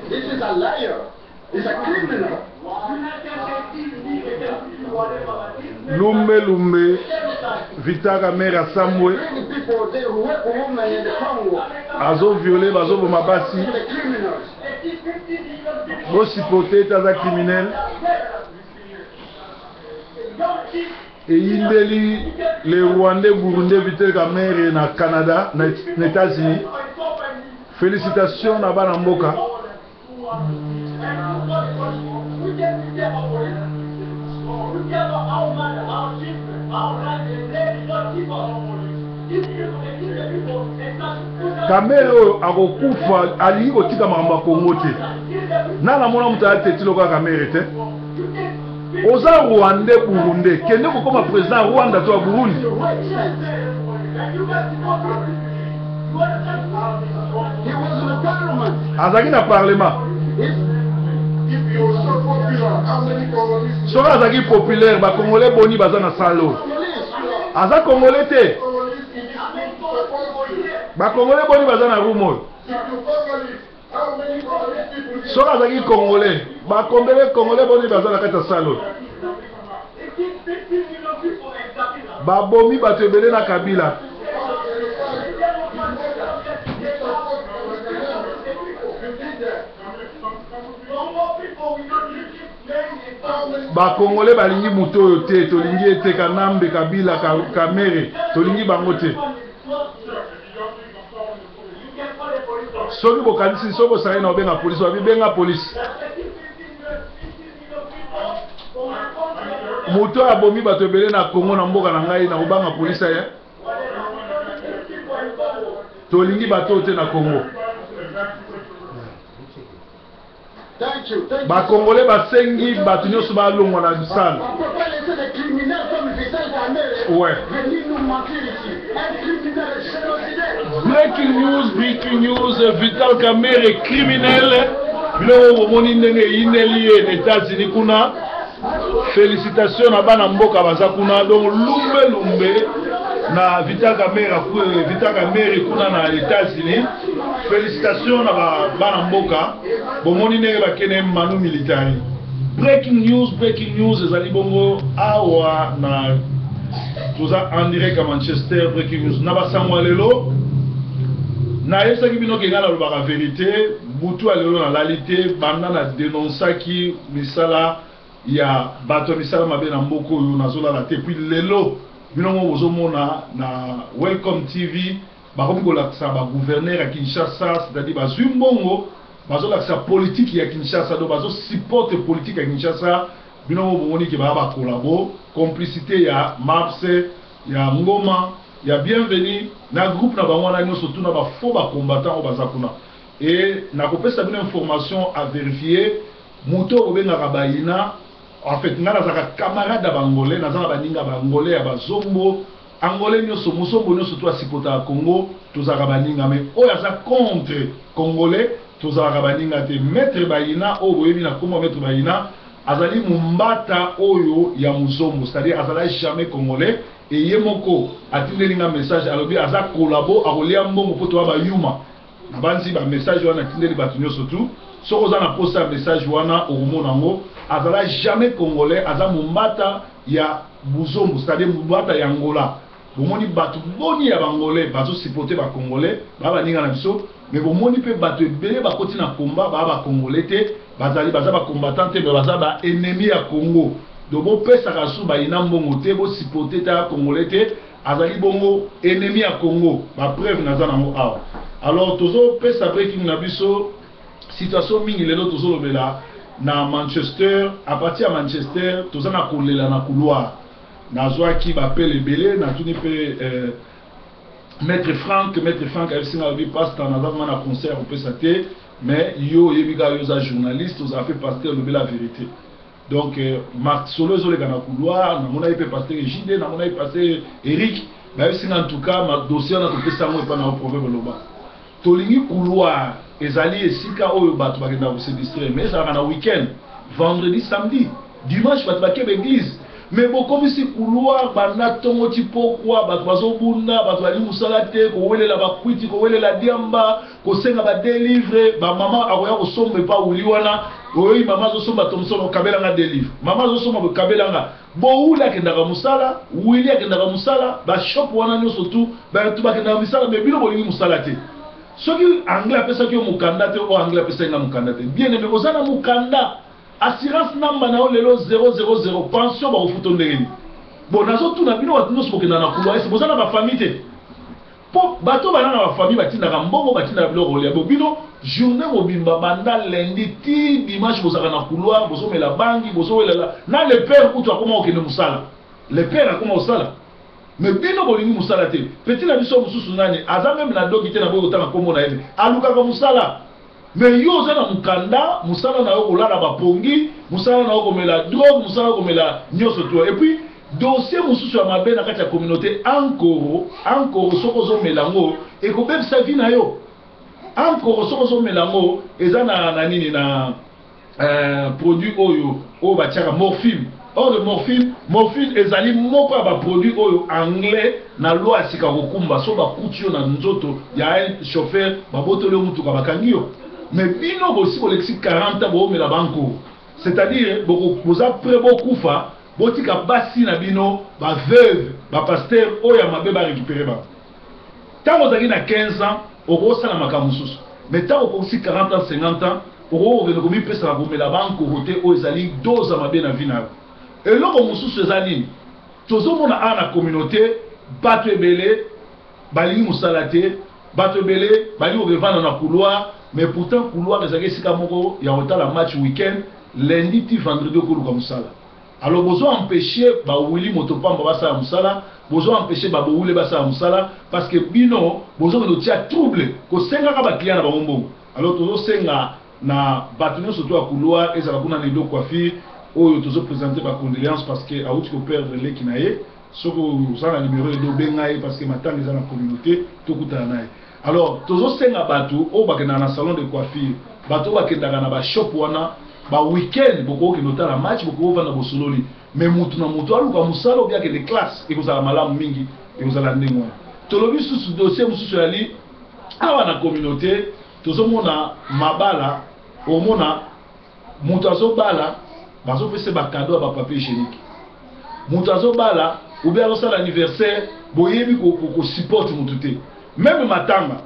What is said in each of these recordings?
This is a liar. He's a criminal. Lumbe Vital Kamerhe Asambwe azo violé bazo boma basi bosi pote taza criminel eyindeli le Rwandais Burundais Vital Kamerhe na Canada na États-Unis. Félicitations na bana mboka. Kamerhe akokufa alingi kotika makambo Kongo te. Nana mona mutu ateti lokola Kamerhe te. Oza Rwandais Burundais kende kokoma président Rwanda to Burundi. Azaki na parlement. Soka azaki populaire ba Congolais boni baza na salo. Aza Congolais te. Ba Congolais boni baza na rumo. Soka azaki Congolais, ba Congolais boni baza na kata salo. Ba bomi bato ebele na Kabila. Ba Congolais balingi muto oyo te, tolingi ete Kanambe, Kabila, Kamerhe, tolingi bango te. Soki bokanisi soki bosali na obenga polisi, babibenga polisi. Muto abomi bato ebele na Congo na mboka na ngai na obanga polisi ya. Tolingi bato te na Congo. Ba Congolais basengi bato nyonso balongwa na bisala. Ouais. Breaking news, Vital Kamerhe criminel. Bilo omoni ndenge ineli en États-Unis kuna. Félicitations na bana mboka baza kuna donc lumbe na Vital Kamerhe kuna na États-Unis. Félicitations na bana mboka bomoni ndenge bakene manu militari. Breaking news ezali bongo awa na toza en direct à Manchester. Breaking news na basangwa lelo na yesaki bino ke ngala lobaka vérité butu alelo na lalité banda na dénonçaki misala ya bato misala mabe na mboko yo nazolala te puis lelo bino mo bozomona na Welcome TV bakomi kolakisa ba gouverneur ya Kinshasa, c'est-à-dire bazwi mbongo bazolakisa politique ya Kinshasa, donc bazo support politique ya Kinshasa. Bino mo bomoni ke ba collabo complicité ya Mapse ya Ngoma ya Bienvenue na groupe na bango na nyonso tuna ba faux ba combattant baza kuna. Et na kopesa bino information à vérifier muto obenga bayina en fait ngala zaka camarade bangolais nazala baninga bangolais ya bazombo angolais nyonso musombo nyonso to asipota ya Congo tozaka baninga mais oyo aza contre congolais tozaka baninga te. Maître bayina oyo boyebi na kombo maître bayina azali mumbata oyo ya musombo, c'est-à-dire azala jamais congolais et yemoko atindelinga message alobi aza collabo akolia mbongo po to ba yuma na banzi ba message wana tindeli batu nyonso tu soko za na posta message wana okomona ngo azala jamais congolais, aza mumbata ya buzombo, c'est-à-dire mumbata ya Angola. Bomoni batu boni ya bangolais bazo supporter ba congolais ba ninga na biso, mais bomoni pe batu ebele ba koti na combat ba congolais te, bazali baza ba combattant te, mais baza ba ennemi ya Congo. Donc bo pesa ka su ba ina mbongo te, bo supporter ta congolais te, azali bongo ennemi ya Congo. Ba preuve naza nango awa. Alors tozo pesa breaking na biso situation mingi lelo tozo lobela na Manchester. À partir de Manchester toza na kolela na couloir nazwaki bapele ebele natuni pe Maître Frank a singa bi pasteur nazama na concert opesa te, mais yo yebika yo za journaliste oza fait pasteur lobela vérité. Donc Marc Solo zo le na couloir na mona pe pasteur JD na mona pasteur Eric ba singa en tout cas ma dossier na topesa ngo pa na problème loba tolingi couloir ezali esika oyo bato bakenda ko se distraire, mais ça na week-end vendredi samedi dimanche bato bakeba église mais bokomi si couloir banda tongo ti pokwa bato bazobunda bato bali musala te kowelela bakwiti kowelela diamba kosenga badelivre bamama akoya kosomba epa wuli wana oyi mama azosomba tomsono kabelanga delivre mama azosomba kabelanga bouli akendaka musala wili akendaka musala bashop wana nyonso tu bato bakendaka misala me bino bolingi musala te soki anglais apesaki yo mokanda te o anglais apesaki nga mokanda te bien aimé oza na mokanda assurance namba na yo lelo 000 pension bakofuta ndenge nini bon nazotuna bino bato nyonso bokenda na couloir ese boza na bafamille te mpo bato bana na bafamille batindaka mbongo batindaka biloko kolia bo bino journée mobimba banda lundi ti dimanche bozaka na couloir bozomela bangi bozowelela na le père kutu akoma okende mosala le père akoma kosala mais bino bolingi musala te petit na biso mususu nani aza même na doki te na boyo tanga kombo na yebe alukaka musala mais yo oza na mukanda musala na yo kolala bapongi musala na yo komela drogue musala komela nyonso to et puis dossier mususu ya mabe na kati ya communauté encore soko ozomela ngo ekobebisa vi na yo encore soko ozomela ngo eza na nini na produit oyo batiaka morphine. Or le morphine ezali moko ya produit oyo anglais na loi asika kokumba so bakuti yo na nzoto ya un chauffeur babotole mutuka bakangi yo mais bino bosi bolexi 40 ans boomela banko c'est-à-dire boza prêt bokufa botika basi na bino baveuve bapasteur oyo ya mabe barécupéré ba ntango ozalaki na 15 ans okosala makambo mosusu mais ntango okosi 40 ans 50 ans okokende komipesa na komela banko te oyo ezali dose ya mabe na vi na yo eloko mosusu eza nini tozomona awa na communauté bato ebele balingi mosala te bato ebele balingi kokevanda na couloir mais pourtant couloir ezalaki esika moko ya kotala match week-end lundi ti vendredi okoluka mosala alors bozo empêcher bawili moto pamba basala mosala bozo empêcher babowule basala mosala parce que bino bozo kotia trouble kosengaka baclient na bango mbongo alors tozosenga na bato nyonso to ya couloir ezala kuna na eloko coiffure oyo tozo présenter ba condoléances parce que auti ko perdre leki na ye soko ça na numéro de benga ye parce que matanga za na communauté to kutana naye alors tozo senga bato o bakena na salon de coiffure bato bakenda na ba shop wana ba week-end boko ke nota la match boko vanda bosololi mais mutu na mutu aluka musalo bia ke de classe e kozala malamu mingi e kozala ndengwa tolobi susu dossier mususu yali awa na communauté tozo mona mabala o mona mutu azobala bazo pese ba cadeau ba papier hygiénique mutu azobala ou bien azosala anniversaire boyebi ko support mutu te même matanga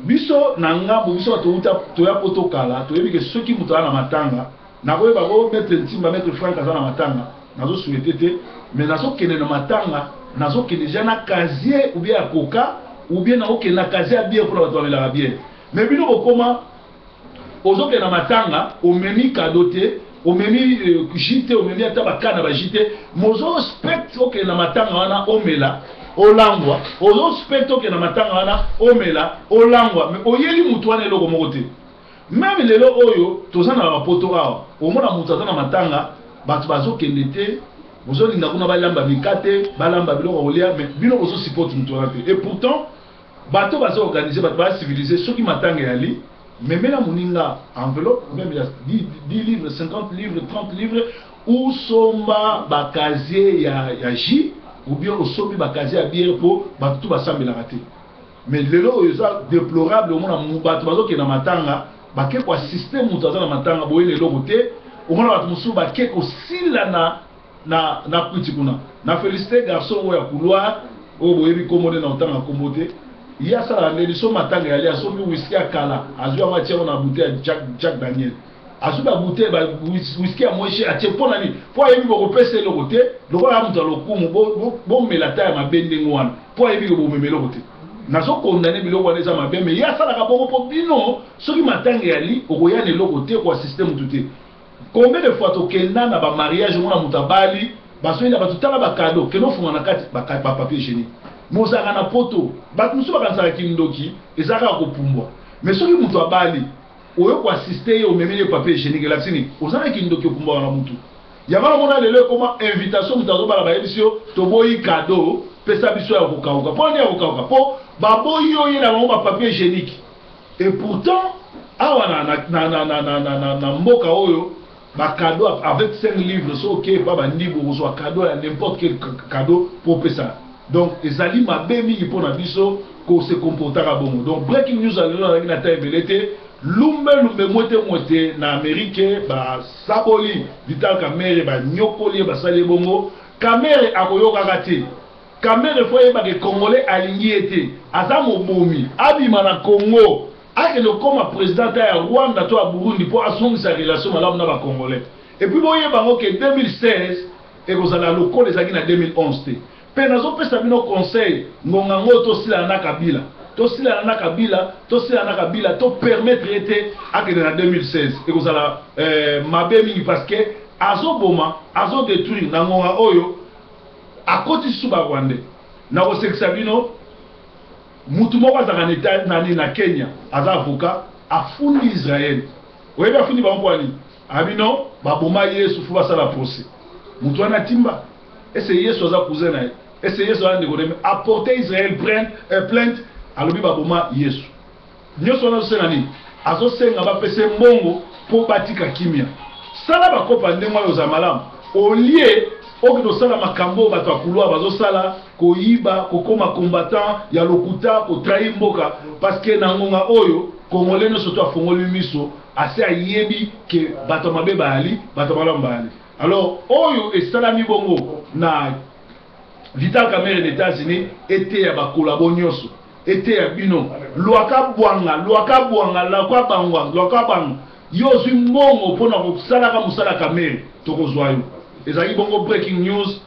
biso na ngambo biso toya poto kala toyebi ke soki mutu ana matanga na koyeba ko mettre ntimba mettre franc azana matanga nazo souhaiter te mais nazo kene na matanga nazo kene jana casier ou bien coca ou bien na okene na casier à bière pour la toile la bière mais bino bokoma ozoke na matanga omemi cadeau te omemi jite omemi ata bakana ba jite mozo spect oke na matanga wana omela olangwa ozo spect oke na matanga wana omela olangwa mais oyeli mutu wana eloko moko te même lelo oyo tozana na bapoto awa omona mutu aza na matanga bato bazokende te bozolinga kuna balamba mikate balamba biloko kolia mais bino bozo support mutu wana te et pourtant bato bazo organiser bato ba civiliser soki matanga yali mais maintenant moninga enveloppe même 10 livres 50 livres 30 livres ou somba bakazier ya J ou bien osomi bakazier ya bière po bato tout basambela raté mais lelo oza déplorable au mona bato bazoke na matanga bake ko système mutu aza na matanga boye lelo côté au mona bato musu bake ko sila na kuti kuna na félicité garçon oya couloir o boyebi komone na otanga kombote ya sala ndeli so matanga yali asomi whisky akala azwa matia na bouteille Jack Daniel azwa bouteille ba whisky amoche atie pona ni po yebi ko pesa le côté loko ya mutu lokumu bo melata ya mabende ngwana po yebi ko bomemelo côté nazo condamner biloko wana eza mabe mais ya sala ka boko po bino soki matanga yali okoya ne lo côté kwa système tout te combien de fois to kenda na ba mariage mona mutabali baso ina batutala ba cadeau keno funga na kati ba papier hygiénique mozaka na poto bato mosusu bakanisaka kindoki ezalaka kopumbwa mais soki mutu abali oyo koasiste ye omemi ye papier hygiénique elasini ozalaka kindoki opumbwa wana mutu yamana mona lelo ekoma invitation mutu azobala bayebisi yo toboyi cadeau pesa biso ya kokauka mpo nde ya kokauka mpo baboyi oyo na bango bapapier hygiénique et pourtant awa na mboka oyo ba cadeau avec 5 livres so ok pas ba ndi bo so cadeau à n'importe quel cadeau pour ça. Donc ezali mabe mingi pour na biso ko se comporter à bon. Donc breaking news alors na taille belete lumbe moite na Amérique ba saboli Vital Kamerhe ba nyokoli ba sale bongo Kamerhe akoyoka kati Kamerhe foye ba ke congolais alingi ete aza mobomi abima na Congo ake le comme président ya Rwanda to a Burundi pour assumer sa relation malamu na ba congolais et puis boye bango ke 2016 et kozala lokole ezaki na 2011 te pe nazo pesa bino conseil ngonga ngoto sila na Kabila to sila na Kabila to permettre ete ake na 2016 et kozala mabe mingi parce que azo boma azo détruire na ngonga oyo akoti suba Rwanda na ko seksa bino mutu moko azaka na Kenya aza avocat afundi Israël oyebi afundi bampoani abino baboma Yesu fu basala procès mutu wana timba ese Yesu aza cousin na ese Yesu ande ko apporter Israël plainte alobi baboma Yesu nyoso na sena ni azo senga ba pese mbongo po batika kimia sala bakopa ndenge oyo za malamu olie okido sala makambo bato akulwa bazo sala koyiba kokoma combattant ya lokuta ko trahir mboka parce que na ngonga oyo congolais no surtout afongoli miso ase ayebi ke bato mabe bali bato malamu bali alors oyo esalami bongo na Vital Kamerhe des États-Unis était ya bakolabo nyonso était ya bino lwaka bwanga yozu mbongo pona kosala ka musala Kamerhe tokozwa yo ezali bongo breaking news